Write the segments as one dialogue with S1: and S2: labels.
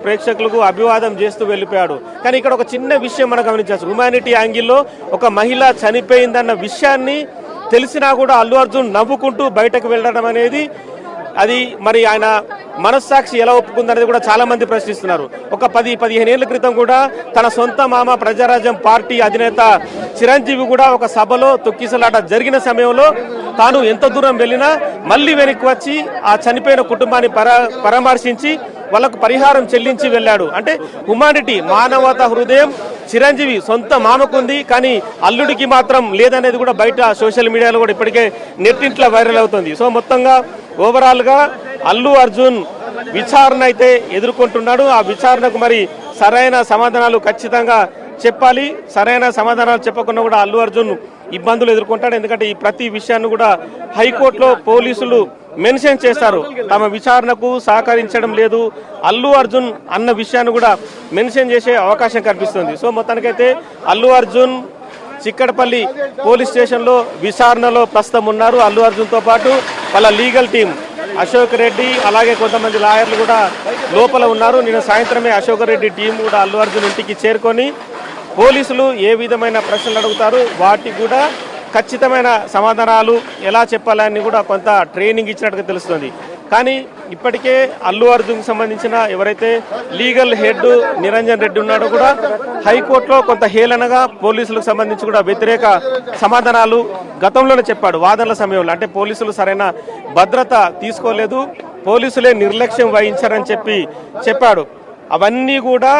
S1: ప్రేక్షకులకు అభివాదం చేస్తూ వెళ్ళిపోయాడు. కానీ ఇక్కడ ఒక చిన్న విషయం మనం గమనించవచ్చు. హ్యుమానిటీ యాంగిల్లో ఒక మహిళ చనిపోయిందన్న విషయాన్ని తెలిసినా కూడా అల్లు అర్జున్ నవ్వుకుంటూ బయటకు వెళ్ళడం అనేది అది మరి ఆయన మనస్సాక్షి ఎలా ఒప్పుకుందనేది కూడా చాలా మంది ప్రశ్నిస్తున్నారు. ఒక 10-15 ఏళ్ల క్రితం కూడా తన సొంత మామ ప్రజారాజ్యం పార్టీ అధినేత చిరంజీవి కూడా ఒక సభలో తొక్కిసలాట జరిగిన సమయంలో తాను ఎంత దూరం వెళ్ళినా మళ్ళీ వెనక్కి వచ్చి ఆ చనిపోయిన కుటుంబాన్ని పరామర్శించి వాళ్ళకు పరిహారం చెల్లించి వెళ్ళాడు. అంటే హ్యుమానిటీ, మానవతా హృదయం చిరంజీవి సొంత మామకుంది, కానీ అల్లుడికి మాత్రం లేదనేది కూడా బయట సోషల్ మీడియాలో కూడా ఇప్పటికే నెట్టింట్లో వైరల్ అవుతుంది. సో మొత్తంగా ఓవరాల్ గా అల్లు అర్జున్ విచారణ అయితే ఎదుర్కొంటున్నాడు. ఆ విచారణకు మరి సరైన సమాధానాలు ఖచ్చితంగా చెప్పాలి. సరైన సమాధానాలు చెప్పకుండా కూడా అల్లు అర్జున్ ఇబ్బందులు ఎదుర్కొంటాడు. ఎందుకంటే ఈ ప్రతి విషయాన్ని కూడా హైకోర్టులో పోలీసులు మెన్షన్ చేస్తారు. తమ విచారణకు సహకరించడం లేదు అల్లు అర్జున్ అన్న విషయాన్ని కూడా మెన్షన్ చేసే అవకాశం కనిపిస్తుంది. సో మొత్తానికైతే అల్లు అర్జున్ చిక్కడపల్లి పోలీస్ స్టేషన్లో విచారణలో ప్రస్తుతం ఉన్నారు. అల్లు అర్జున్తో పాటు వాళ్ళ లీగల్ టీం అశోక్ రెడ్డి అలాగే కొంతమంది లాయర్లు కూడా లోపల ఉన్నారు. నిన్న సాయంత్రమే అశోక్ రెడ్డి టీం కూడా అల్లు అర్జున్ ఇంటికి చేరుకొని పోలీసులు ఏ విధమైన ప్రశ్నలు అడుగుతారు వాటికి కూడా ఖచ్చితమైన సమాధానాలు ఎలా చెప్పాలని కూడా కొంత ట్రైనింగ్ ఇచ్చినట్టుగా తెలుస్తుంది. కానీ ఇప్పటికే అల్లు అర్జున్కి సంబంధించిన ఎవరైతే లీగల్ హెడ్ నిరంజన్ రెడ్డి ఉన్నాడో కూడా హైకోర్టులో కొంత హేళనగా పోలీసులకు సంబంధించి కూడా వ్యతిరేక సమాధానాలు గతంలోనే చెప్పాడు. వాదనల సమయంలో అంటే పోలీసులు సరైన భద్రత తీసుకోలేదు, పోలీసులే నిర్లక్ష్యం వహించారని చెప్పాడు. అవన్నీ కూడా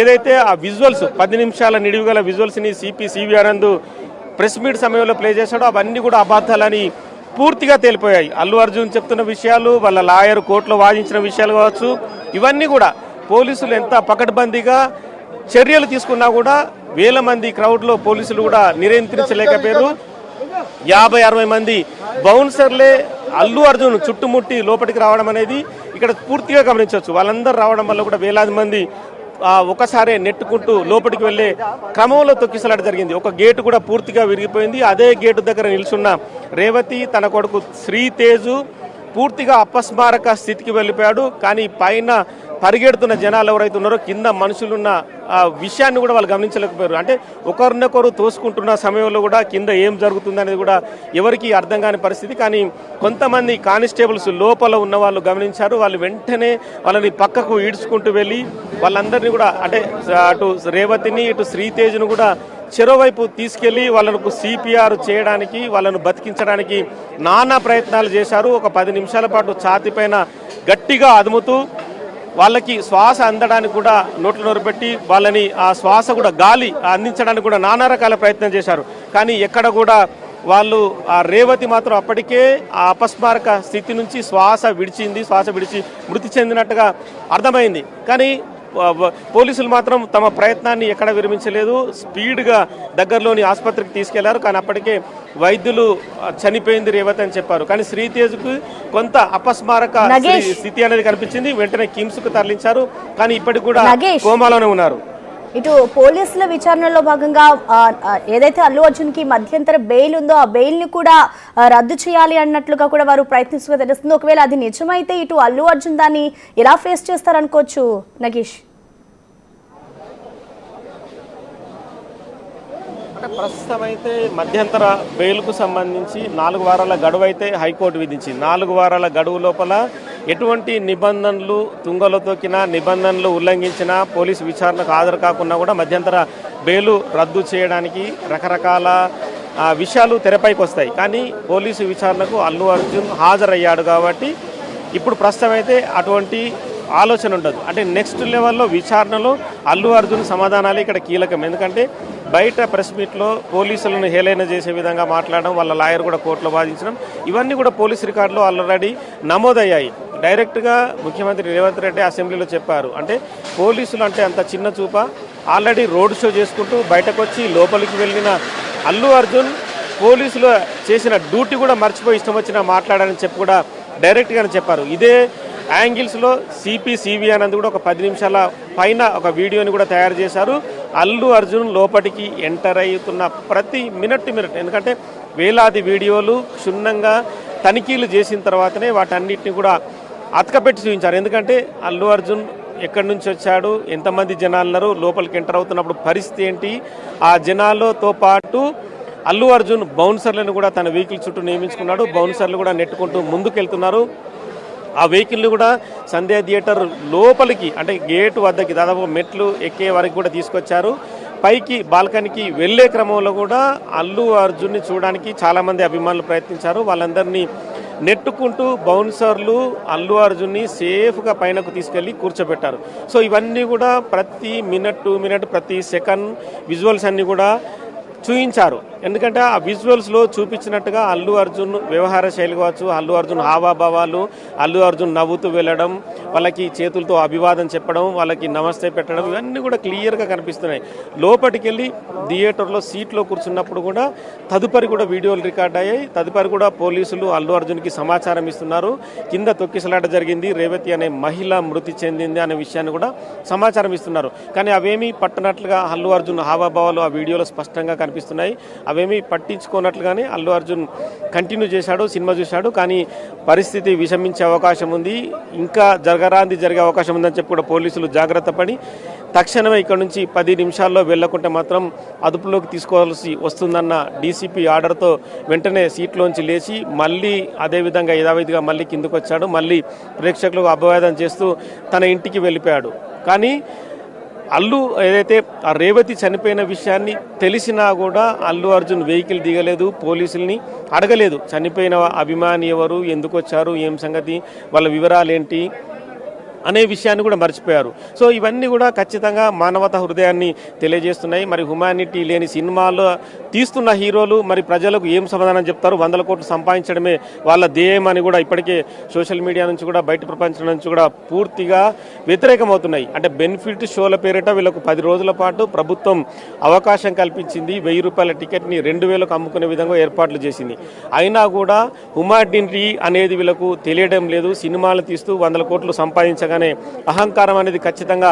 S1: ఏదైతే ఆ విజువల్స్ 10 నిమిషాల నిడివిగల విజువల్స్ని సిపి ఆనంద్ ప్రెస్ మీట్ సమయంలో ప్లే చేశాడో అవన్నీ కూడా అబద్ధాలని పూర్తిగా తేలిపోయాయి. అల్లు అర్జున్ చెప్తున్న విషయాలు, వాళ్ళ లాయర్ కోర్టులో వాదించిన విషయాలు కావచ్చు, ఇవన్నీ కూడా పోలీసులు ఎంత పకడ్బందీగా చర్యలు తీసుకున్నా కూడా వేల మంది క్రౌడ్లో పోలీసులు కూడా నియంత్రించలేకపోయారు. 50-60 మంది బౌన్సర్లే అల్లు అర్జున్ చుట్టుముట్టి లోపలికి రావడం అనేది ఇక్కడ పూర్తిగా గమనించవచ్చు. వాళ్ళందరూ రావడం వల్ల కూడా వేలాది మంది ఒకసారి నెట్టుకుంటూ లోపలికి వెళ్లే క్రమంలో తొక్కిసలాట జరిగింది. ఒక గేటు కూడా పూర్తిగా విరిగిపోయింది. అదే గేటు దగ్గర నిల్చున్న రేవతి తన కొడుకు శ్రీతేజు పూర్తిగా అపస్మారక స్థితికి వెళ్ళిపోయాడు. కానీ పైన పరిగెడుతున్న జనాలు ఎవరైతే ఉన్నారో కింద మనుషులున్న విషయాన్ని కూడా వాళ్ళు గమనించలేకపోయారు. అంటే ఒకరినొకరు తోసుకుంటున్న సమయంలో కూడా కింద ఏం జరుగుతుంది అనేది కూడా ఎవరికి అర్థం కాని పరిస్థితి. కానీ కొంతమంది కానిస్టేబుల్స్ లోపల ఉన్న వాళ్ళు గమనించారు. వాళ్ళు వెంటనే వాళ్ళని పక్కకు ఈడ్చుకుంటూ వెళ్ళి వాళ్ళందరినీ కూడా అంటే అటు రేవతిని ఇటు శ్రీతేజ్ను కూడా చెరోవైపు తీసుకెళ్లి వాళ్ళకు సిపిఆర్ చేయడానికి, వాళ్ళను బతికించడానికి నానా ప్రయత్నాలు చేశారు. ఒక 10 నిమిషాల పాటు ఛాతీపైన గట్టిగా అదుముతూ వాళ్ళకి శ్వాస అందడానికి కూడా నోట్లు నోరుపెట్టి వాళ్ళని ఆ శ్వాస కూడా గాలి అందించడానికి కూడా నానా రకాల ప్రయత్నం చేశారు. కానీ ఎక్కడ కూడా వాళ్ళు ఆ రేవతి మాత్రం అప్పటికే ఆ అపస్మారక స్థితి నుంచి శ్వాస విడిచి మృతి చెందినట్టుగా అర్థమైంది. కానీ పోలీసులు మాత్రం తమ ప్రయత్నాన్ని ఎక్కడ విరమించలేదు. స్పీడ్గా దగ్గరలోని ఆసుపత్రికి తీసుకెళ్లారు. కానీ అప్పటికే వైద్యులు చనిపోయింది రేవతి అని చెప్పారు. కానీ శ్రీతేజ్కు కొంత అపస్మారక స్థితి అనేది కనిపించింది. వెంటనే కిమ్స్కు తరలించారు. కానీ ఇప్పటికి కూడా కోమాలోనే ఉన్నారు.
S2: ఇటు పోలీసుల విచారణలో భాగంగా ఏదైతే అల్లు అర్జున్ కి మధ్యంతర బెయిల్ ఉందో ఆ బెయిల్ ని కూడా రద్దు చేయాలి అన్నట్లుగా కూడా వారు ప్రయత్నిస్తుగా తెలుస్తుంది. ఒకవేళ అది నిజమైతే ఇటు అల్లు అర్జున్ దాన్ని ఎలా ఫేస్ చేస్తారనుకోవచ్చు నగేష్?
S1: ప్రస్తుతం అయితే మధ్యంతర బెయిల్కు సంబంధించి 4 వారాల గడువు అయితే హైకోర్టు విధించింది. 4 వారాల గడువు లోపల ఎటువంటి నిబంధనలు తుంగలో తొక్కినా, నిబంధనలు ఉల్లంఘించినా, పోలీసు విచారణకు హాజరు కాకుండా కూడా మధ్యంతర బెయిలు రద్దు చేయడానికి రకరకాల విషయాలు తెరపైకి వస్తాయి. కానీ పోలీసు విచారణకు అల్లు అర్జున్ హాజరయ్యాడు కాబట్టి ఇప్పుడు ప్రస్తుతం అయితే అటువంటి ఆలోచన ఉండదు. అంటే నెక్స్ట్ లెవెల్లో విచారణలో అల్లు అర్జున్ సమాధానాలు ఇక్కడ కీలకం. ఎందుకంటే బయట ప్రెస్ మీట్లో పోలీసులను హేళన చేసే విధంగా మాట్లాడడం, వాళ్ళ లాయర్ కూడా కోర్టులో వాదించడం, ఇవన్నీ కూడా పోలీస్ రికార్డులో ఆల్రెడీ నమోదయ్యాయి. డైరెక్ట్గా ముఖ్యమంత్రి రేవంత్ రెడ్డి అసెంబ్లీలో చెప్పారు. అంటే పోలీసులు అంటే అంత చిన్న చూప, ఆల్రెడీ రోడ్ షో చేసుకుంటూ బయటకు వచ్చి లోపలికి వెళ్ళిన అల్లు అర్జున్ పోలీసులు చేసిన డ్యూటీ కూడా మర్చిపోయి ఇష్టం వచ్చినా మాట్లాడాలని చెప్పి కూడా డైరెక్ట్గానే చెప్పారు. ఇదే యాంగిల్స్లో సిపి ఆనంద్ కూడా ఒక 10 నిమిషాల పైన ఒక వీడియోని కూడా తయారు చేశారు. అల్లు అర్జున్ లోపలికి ఎంటర్ అవుతున్న ప్రతి మినిట్ ఎందుకంటే వేలాది వీడియోలు క్షుణ్ణంగా తనిఖీలు చేసిన తర్వాతనే వాటన్నిటిని కూడా అతకపెట్టి చూపించారు. ఎందుకంటే అల్లు అర్జున్ ఎక్కడి నుంచి వచ్చాడు, ఎంతమంది జనాలు ఉన్నారు, లోపలికి ఎంటర్ అవుతున్నప్పుడు పరిస్థితి ఏంటి, ఆ జనాలతో పాటు అల్లు అర్జున్ బౌన్సర్లను కూడా తన వెహికల్ చుట్టూ నియమించుకున్నాడు. బౌన్సర్లు కూడా నెట్టుకుంటూ ముందుకెళ్తున్నారు. ఆ వెహికల్ని కూడా సంధ్యా థియేటర్ లోపలికి అంటే గేటు వద్దకి దాదాపు మెట్లు ఎక్కే వరకు కూడా తీసుకొచ్చారు. పైకి బాల్కనీకి వెళ్లే క్రమంలో కూడా అల్లు అర్జున్ని చూడడానికి చాలామంది అభిమానులు ప్రయత్నించారు. వాళ్ళందరినీ నెట్టుకుంటూ బౌన్సర్లు అల్లు అర్జున్ని సేఫ్గా పైనకు తీసుకెళ్లి కూర్చోబెట్టారు. సో ఇవన్నీ కూడా ప్రతి మినిట్ టు మినిట్ ప్రతి సెకండ్ విజువల్స్ అన్నీ కూడా చూయించారు. ఎందుకంటే ఆ విజువల్స్లో చూపించినట్టుగా అల్లు అర్జున్ వ్యవహార శైలి కావచ్చు, అల్లు అర్జున్ హావాభావాలు, అల్లు అర్జున్ నవ్వుతూ వెళ్ళడం, వాళ్ళకి చేతులతో అభివాదం చెప్పడం, వాళ్ళకి నమస్తే పెట్టడం, ఇవన్నీ కూడా క్లియర్గా కనిపిస్తున్నాయి. లోపలికి వెళ్ళి థియేటర్లో సీట్లో కూర్చున్నప్పుడు కూడా తదుపరి కూడా వీడియోలు రికార్డ్ అయ్యాయి. తదుపరి కూడా పోలీసులు అల్లు అర్జున్కి సమాచారం ఇస్తున్నారు. కింద తొక్కిసలాట జరిగింది, రేవతి అనే మహిళ మృతి చెందింది అనే విషయాన్ని కూడా సమాచారం ఇస్తున్నారు. కానీ అవేమీ పట్టనట్లుగా అల్లు అర్జున్ హావాభావాలు ఆ వీడియోలో స్పష్టంగా కనిపిస్తున్నాయి. అవేమీ పట్టించుకోనట్లుగానే అల్లు అర్జున్ కంటిన్యూ చేశాడు, సినిమా చూశాడు. కానీ పరిస్థితి విషమించే అవకాశం ఉంది, ఇంకా జరిగే అవకాశం ఉందని చెప్పి కూడా పోలీసులు జాగ్రత్త పడి తక్షణమే ఇక్కడ నుంచి 10 నిమిషాల్లో వెళ్లకుంటే మాత్రం అదుపులోకి తీసుకోవాల్సి వస్తుందన్న డీసీపీ ఆర్డర్తో వెంటనే సీట్లోంచి లేచి మళ్ళీ అదేవిధంగా యథావిధిగా మళ్ళీ కిందకు వచ్చాడు. మళ్ళీ ప్రేక్షకులకు అభివాదం చేస్తూ తన ఇంటికి వెళ్ళిపోయాడు. కానీ అల్లు ఏదైతే ఆ రేవతి చనిపోయిన విషయాన్ని తెలిసినా కూడా అల్లు అర్జున్ వెహికల్ దిగలేదు, పోలీసుల్ని అడగలేదు. చనిపోయిన అభిమాని ఎవరు, ఎందుకు వచ్చారు, ఏం సంగతి, వాళ్ళ వివరాలు ఏంటి అనే విషయాన్ని కూడా మర్చిపోయారు. సో ఇవన్నీ కూడా ఖచ్చితంగా మానవతా హృదయాన్ని తెలియజేస్తున్నాయి. మరి హ్యుమానిటీ లేని సినిమాల్లో తీస్తున్న హీరోలు మరి ప్రజలకు ఏం సమాధానం చెప్తారు, 100 కోట్లు సంపాదించడమే వాళ్ళ ధ్యేయం అని కూడా ఇప్పటికే సోషల్ మీడియా నుంచి కూడా బయట ప్రపంచం నుంచి కూడా పూర్తిగా వ్యతిరేకమవుతున్నాయి. అంటే బెనిఫిట్ షోల పేరిట వీళ్ళకు 10 రోజుల పాటు ప్రభుత్వం అవకాశం కల్పించింది. 1000 రూపాయల టికెట్ని 2000కు అమ్ముకునే విధంగా ఏర్పాట్లు చేసింది. అయినా కూడా హ్యుమానిటీ అనేది వీళ్ళకు తెలియడం లేదు. సినిమాలు తీస్తూ 100 కోట్లు సంపాదించగానే అహంకారం అనేది ఖచ్చితంగా